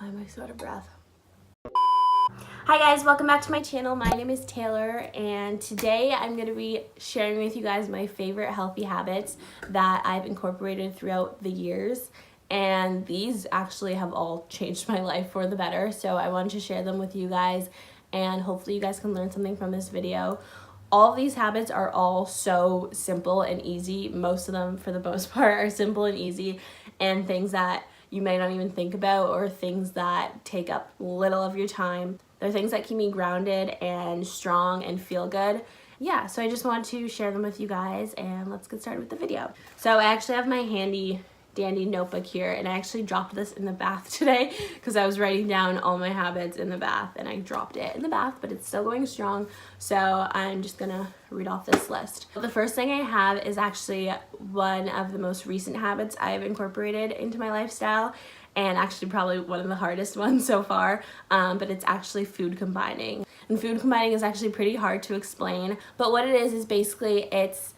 Why am I so out of breath? Hi guys, welcome back to my channel. My name is Taylor and today I'm going to be sharing with you guys my favorite healthy habits that I've incorporated throughout the years, and these actually have all changed my life for the better, so I wanted to share them with you guys and hopefully you guys can learn something from this video. All of these habits are all so simple and easy. Most of them, for the most part, are simple and easy and things that you may not even think about or things that take up little of your time. They're things that keep me grounded and strong and feel good. Yeah, so I just want to share them with you guys and let's get started with the video. So I actually have my handy dandy notebook here and I actually dropped this in the bath today because I was writing down all my habits in the bath and I dropped it in the bath, but it's still going strong. So I'm just gonna read off this list. The first thing I have is actually one of the most recent habits I've incorporated into my lifestyle, and actually probably one of the hardest ones so far, but it's actually food combining. And food combining is actually pretty hard to explain, but what it is basically it's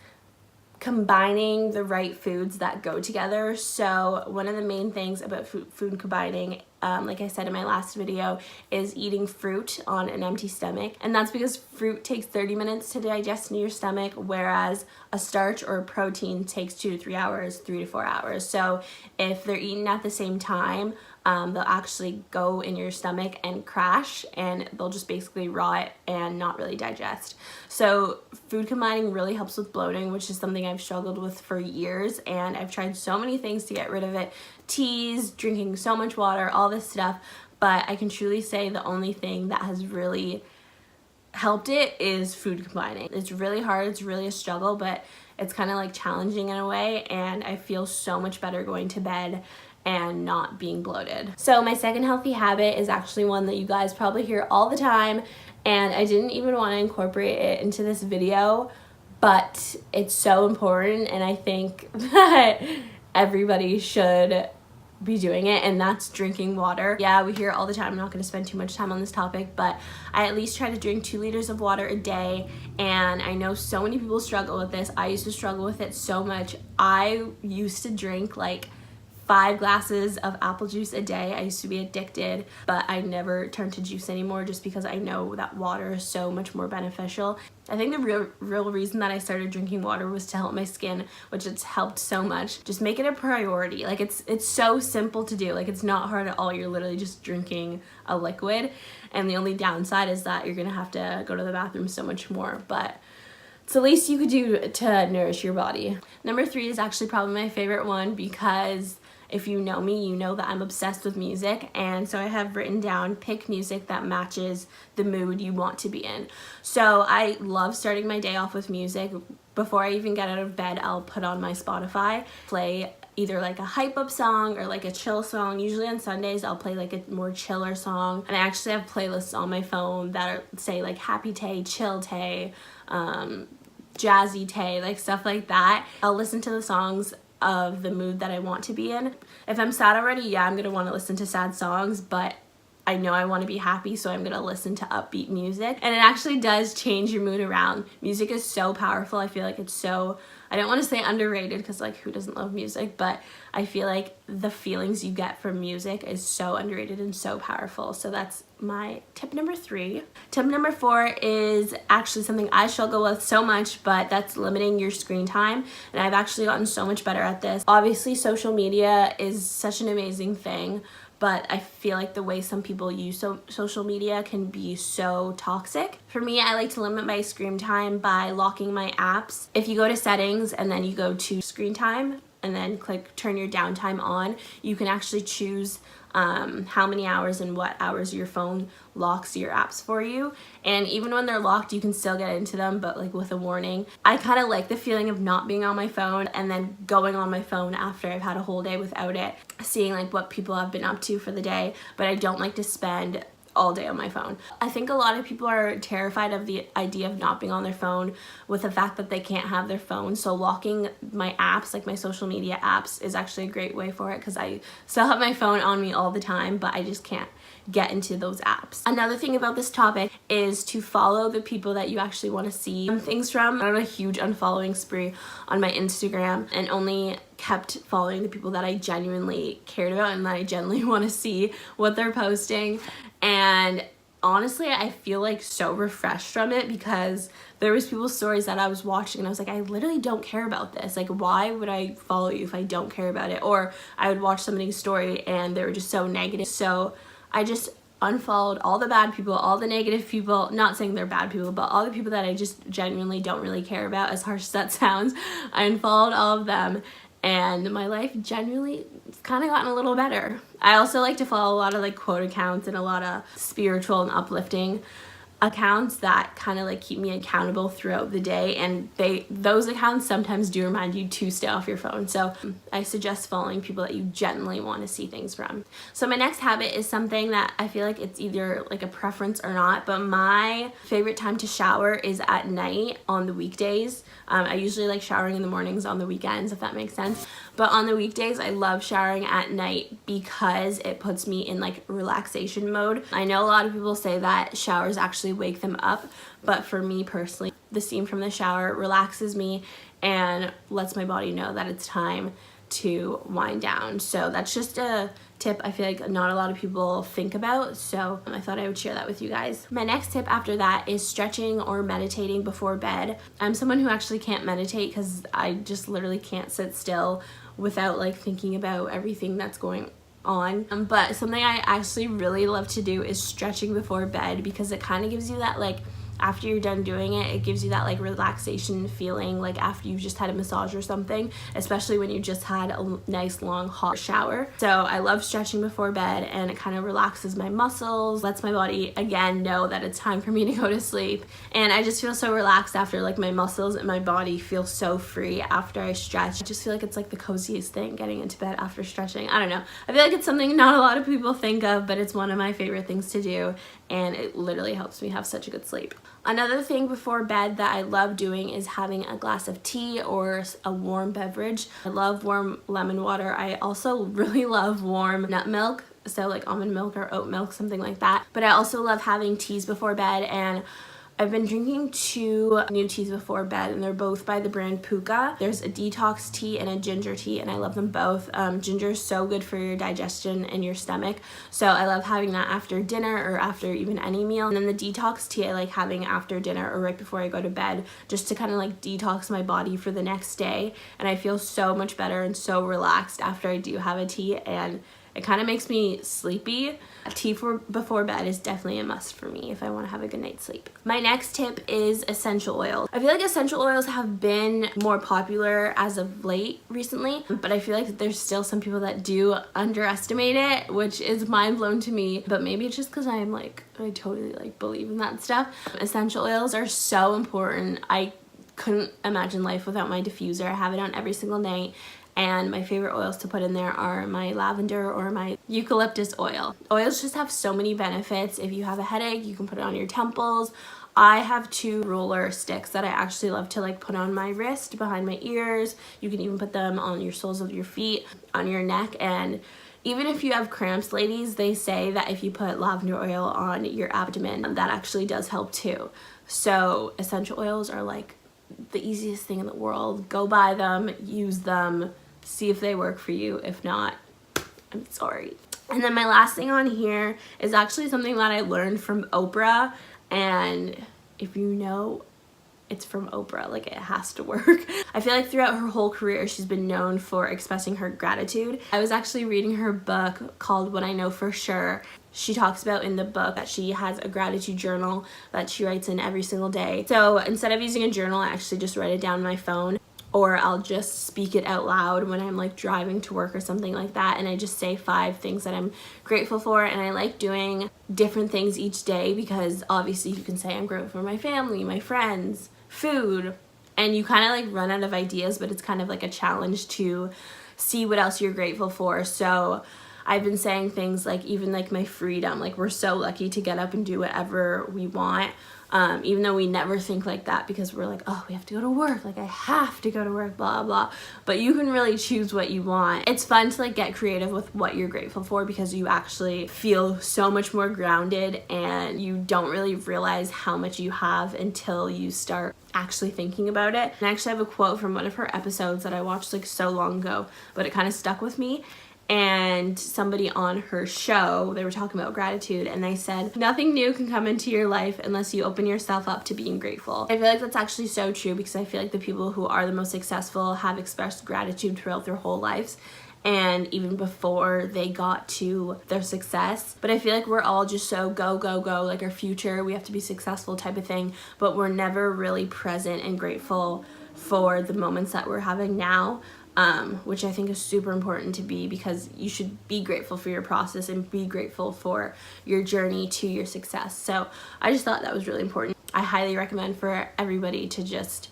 combining the right foods that go together. So one of the main things about food combining, like I said in my last video, is eating fruit on an empty stomach. And that's because fruit takes 30 minutes to digest in your stomach, whereas a starch or a protein takes 2 to 3 hours, 3 to 4 hours. So if they're eaten at the same time, they'll actually go in your stomach and crash, and they'll just basically rot and not really digest. So food combining really helps with bloating, which is something I've struggled with for years, and I've tried so many things to get rid of it. Teas, drinking so much water, all this stuff, but I can truly say the only thing that has really helped it is food combining. It's really hard, it's really a struggle, but it's kind of like challenging in a way, and I feel so much better going to bed and not being bloated. So my second healthy habit is actually one that you guys probably hear all the time, and I didn't even want to incorporate it into this video, but it's so important and I think that everybody should be doing it, and that's drinking water. Yeah, we hear it all the time. I'm not going to spend too much time on this topic, but I at least try to drink 2 liters of water a day, and I know so many people struggle with this. I used to struggle with it so much. I used to drink like 5 glasses of apple juice a day. I used to be addicted, but I never turned to juice anymore just because I know that water is so much more beneficial. I think the real reason that I started drinking water was to help my skin, which it's helped so much. Just make it a priority. Like it's so simple to do. Like it's not hard at all. You're literally just drinking a liquid, and the only downside is that you're gonna have to go to the bathroom so much more, but it's the least you could do to nourish your body. Number 3 is actually probably my favorite one because if you know me, you know that I'm obsessed with music, and so I have written down pick music that matches the mood you want to be in. So I love starting my day off with music. Before I even get out of bed, I'll put on my Spotify, play either like a hype up song or like a chill song. Usually on Sundays I'll play like a more chiller song, and I actually have playlists on my phone that are say like happy tay, chill tay, jazzy tay, like stuff like that. I'll listen to the songs of the mood that I want to be in. If I'm sad already, yeah, I'm gonna want to listen to sad songs, but I know I want to be happy, so I'm gonna listen to upbeat music, and it actually does change your mood around. Music is so powerful. I feel like it's so, I don't want to say underrated because like who doesn't love music, but I feel like the feelings you get from music is so underrated and so powerful. So that's my tip number 3. Tip number 4 is actually something I struggle with so much, but that's limiting your screen time, and I've actually gotten so much better at this. Obviously social media is such an amazing thing, but I feel like the way some people use social media can be so toxic. For me, I like to limit my screen time by locking my apps. If you go to settings and then you go to screen time and then click turn your downtime on, you can actually choose how many hours and what hours your phone locks your apps for you, and even when they're locked you can still get into them, but like with a warning. I kind of like the feeling of not being on my phone and then going on my phone after I've had a whole day without it, seeing like what people have been up to for the day, but I don't like to spend all day on my phone. I think a lot of people are terrified of the idea of not being on their phone with the fact that they can't have their phone. So locking my apps, like my social media apps, is actually a great way for it because I still have my phone on me all the time, but I just can't get into those apps. Another thing about this topic is to follow the people that you actually want to see things from. I'm on a huge unfollowing spree on my Instagram and only kept following the people that I genuinely cared about and that I genuinely want to see what they're posting. And honestly, I feel like so refreshed from it, because there was people's stories that I was watching and I was like, I literally don't care about this. Like, why would I follow you if I don't care about it? Or I would watch somebody's story and they were just so negative. So I just unfollowed all the bad people, all the negative people, not saying they're bad people, but all the people that I just genuinely don't really care about, as harsh as that sounds. I unfollowed all of them, and my life genuinely kind of gotten a little better. I also like to follow a lot of like quote accounts and a lot of spiritual and uplifting accounts that kind of like keep me accountable throughout the day, and those accounts sometimes do remind you to stay off your phone. So I suggest following people that you genuinely want to see things from. So my next habit is something that I feel like it's either like a preference or not, but my favorite time to shower is at night on the weekdays. I usually like showering in the mornings on the weekends, if that makes sense. But on the weekdays, I love showering at night because it puts me in like relaxation mode. I know a lot of people say that showers actually wake them up, but for me personally, the steam from the shower relaxes me and lets my body know that it's time to wind down. So that's just a tip I feel like not a lot of people think about, so I thought I would share that with you guys. My next tip after that is stretching or meditating before bed. I'm someone who actually can't meditate because I just literally can't sit still without like thinking about everything that's going on. But something I actually really love to do is stretching before bed, because it kind of gives you that like, after you're done doing it, it gives you that like relaxation feeling, like after you've just had a massage or something, especially when you just had a nice long hot shower. So I love stretching before bed, and it kind of relaxes my muscles, lets my body again know that it's time for me to go to sleep. And I just feel so relaxed after, like my muscles and my body feel so free after I stretch. I just feel like it's like the coziest thing, getting into bed after stretching. I don't know, I feel like it's something not a lot of people think of, but it's one of my favorite things to do, and it literally helps me have such a good sleep. Another thing before bed that I love doing is having a glass of tea or a warm beverage. I love warm lemon water. I also really love warm nut milk, so like almond milk or oat milk, something like that. But I also love having teas before bed, and I've been drinking 2 new teas before bed, and they're both by the brand Puka. There's a detox tea and a ginger tea, and I love them both. Ginger is so good for your digestion and your stomach, so I love having that after dinner or after even any meal. And then the detox tea I like having after dinner or right before I go to bed, just to kind of like detox my body for the next day. And I feel so much better and so relaxed after I do have a tea, and it kind of makes me sleepy. A tea before bed is definitely a must for me if I want to have a good night's sleep. My next tip is essential oils. I feel like essential oils have been more popular as of late recently, but I feel like there's still some people that do underestimate it, which is mind blown to me. But maybe it's just because I totally like believe in that stuff. Essential oils are so important. I couldn't imagine life without my diffuser. I have it on every single night. And my favorite oils to put in there are my lavender or my eucalyptus oil. Oils just have so many benefits. If you have a headache, you can put it on your temples. I have 2 roller sticks that I actually love to like put on my wrist, behind my ears. You can even put them on your soles of your feet, on your neck. And even if you have cramps, ladies, they say that if you put lavender oil on your abdomen, that actually does help too. So essential oils are like the easiest thing in the world. Go buy them, use them, see if they work for you. If not, I'm sorry. And then my last thing on here is actually something that I learned from Oprah, and if you know it's from Oprah, like it has to work. I feel like throughout her whole career she's been known for expressing her gratitude. I was actually reading her book called What I Know For Sure. She talks about in the book that she has a gratitude journal that she writes in every single day. So instead of using a journal, I actually just write it down on my phone, or I'll just speak it out loud when I'm like driving to work or something like that, and I just say 5 things that I'm grateful for. And I like doing different things each day, because obviously you can say I'm grateful for my family, my friends, food, and you kind of like run out of ideas, but it's kind of like a challenge to see what else you're grateful for. So I've been saying things like, even like my freedom, like we're so lucky to get up and do whatever we want. Even though we never think like that because we're like, oh, we have to go to work, like I have to go to work, blah blah. But you can really choose what you want. It's fun to like get creative with what you're grateful for because you actually feel so much more grounded and you don't really realize how much you have until you start actually thinking about it. And I actually have a quote from one of her episodes that I watched like so long ago, but it kind of stuck with me. And somebody on her show, they were talking about gratitude, and they said, nothing new can come into your life unless you open yourself up to being grateful. I feel like that's actually so true because I feel like the people who are the most successful have expressed gratitude throughout their whole lives and even before they got to their success. But I feel like we're all just so go, go, go, like our future, we have to be successful type of thing, but we're never really present and grateful for the moments that we're having now. Which I think is super important to be, because you should be grateful for your process and be grateful for your journey to your success. So I just thought that was really important. I highly recommend for everybody to just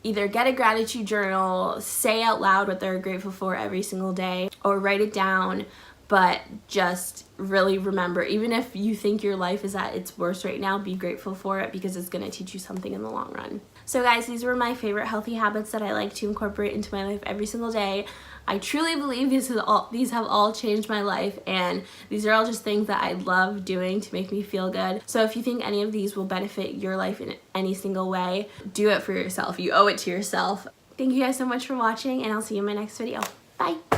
either get a gratitude journal, say out loud what they're grateful for every single day, or write it down, but just really remember, even if you think your life is at its worst right now, be grateful for it because it's going to teach you something in the long run. So guys, these were my favorite healthy habits that I like to incorporate into my life every single day. I truly believe these have all changed my life, and these are all just things that I love doing to make me feel good. So if you think any of these will benefit your life in any single way, do it for yourself. You owe it to yourself. Thank you guys so much for watching, and I'll see you in my next video. Bye!